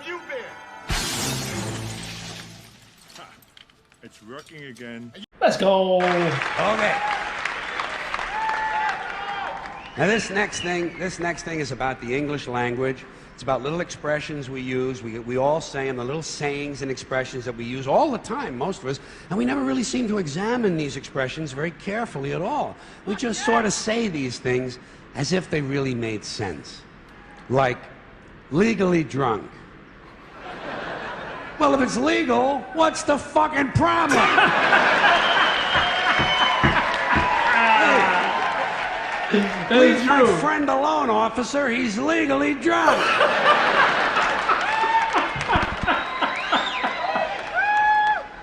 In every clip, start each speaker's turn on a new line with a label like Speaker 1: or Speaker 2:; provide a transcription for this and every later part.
Speaker 1: you been?
Speaker 2: It's working again.
Speaker 3: Let's go.
Speaker 4: Okay. Now this next thing is about the English language. It's about little expressions we use. We all say them, the little sayings and expressions that we use all the time, most of us, and we never really seem to examine these expressions very carefully at all. We just sort of say these things as if they really made sense. Like, legally drunk. Well, if it's legal, what's the fucking problem? Leave my friend alone, officer. He's legally drunk.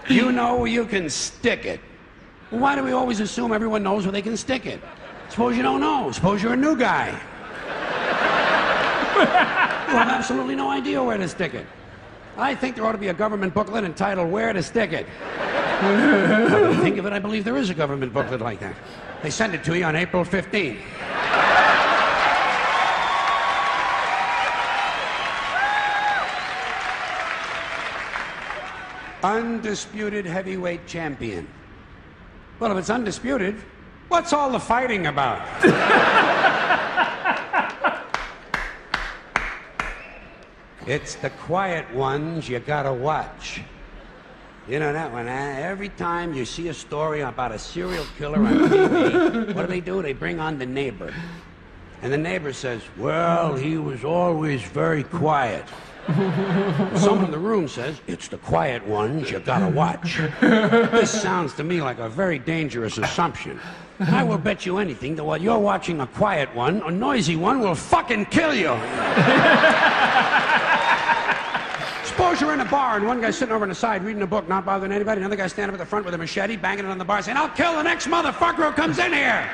Speaker 4: You know where you can stick it. Why do we always assume everyone knows where they can stick it? Suppose you don't know. Suppose you're a new guy. You have absolutely no idea where to stick it. I think there ought to be a government booklet entitled Where to Stick It. Come to think of it, I believe there is a government booklet like that. They send it to you on April 15th. Undisputed heavyweight champion. Well, if it's undisputed, what's all the fighting about? It's the quiet ones you gotta watch. You know that one, huh? Every time you see a story about a serial killer on TV, what do? They bring on the neighbor. And the neighbor says, well, he was always very quiet. Someone in the room says, it's the quiet ones you gotta watch. This sounds to me like a very dangerous assumption. I will bet you anything that while you're watching a quiet one, a noisy one will fucking kill you. Suppose you're in a bar and one guy's sitting over on the side reading a book, not bothering anybody. Another guy standing up at the front with a machete, banging it on the bar, saying, I'll kill the next motherfucker who comes in here.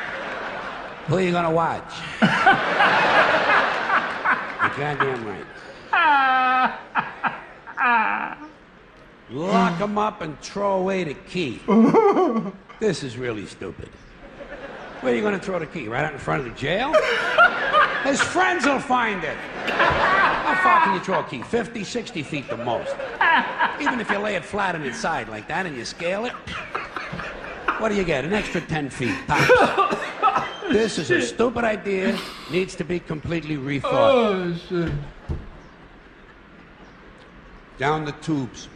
Speaker 4: Who are you gonna watch? You're goddamn right. Lock him up and throw away the key. This is really stupid. Where are you gonna throw the key? Right out in front of the jail? His friends will find it. How far can you throw a key? 50, 60 feet the most. Even if you lay it flat on its side like that and you scale it, what do you get? An extra 10 feet tops. This is a stupid idea. Needs to be completely rethought.
Speaker 3: Oh, shit.
Speaker 4: Down the tubes.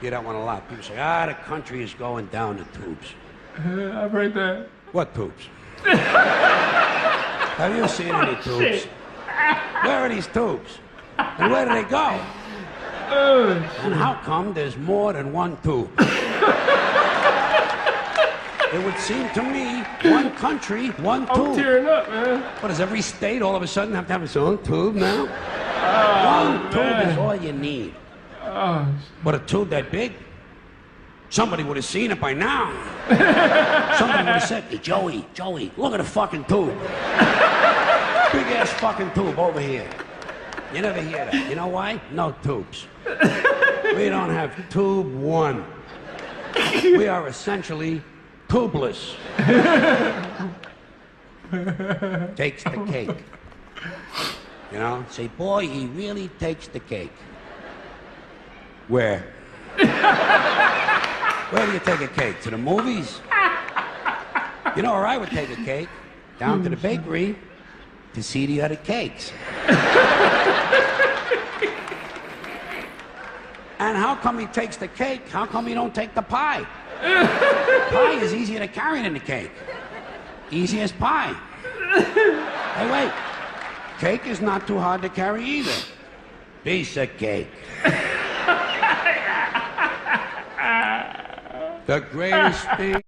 Speaker 4: Hear that one a lot. People say, the country is going down the tubes.
Speaker 3: I've heard that.
Speaker 4: What tubes? Have you seen any tubes?
Speaker 3: Shit.
Speaker 4: Where are these tubes? And where do they go? And how come there's more than one tube? It would seem to me, one country, one tube.
Speaker 3: I'm tearing up, man.
Speaker 4: What, does every state all of a sudden have to have its own tube now? One tube is all you need. What, a tube that big? Somebody would have seen it by now. Somebody would have said, hey, Joey, look at the fucking tube. Big ass fucking tube over here. You never hear that. You know why? No tubes. We don't have Pt.1. We are essentially tubeless. Takes the cake. You know, say, boy, he really takes the cake. Where? Where do you take a cake? To the movies? You know where I would take a cake? Down to the bakery to see the other cakes. And how come he takes the cake? How come he don't take the pie? Pie is easier to carry than the cake. Easy as pie. Hey, wait. Cake is not too hard to carry either. Piece of cake. The greatest thing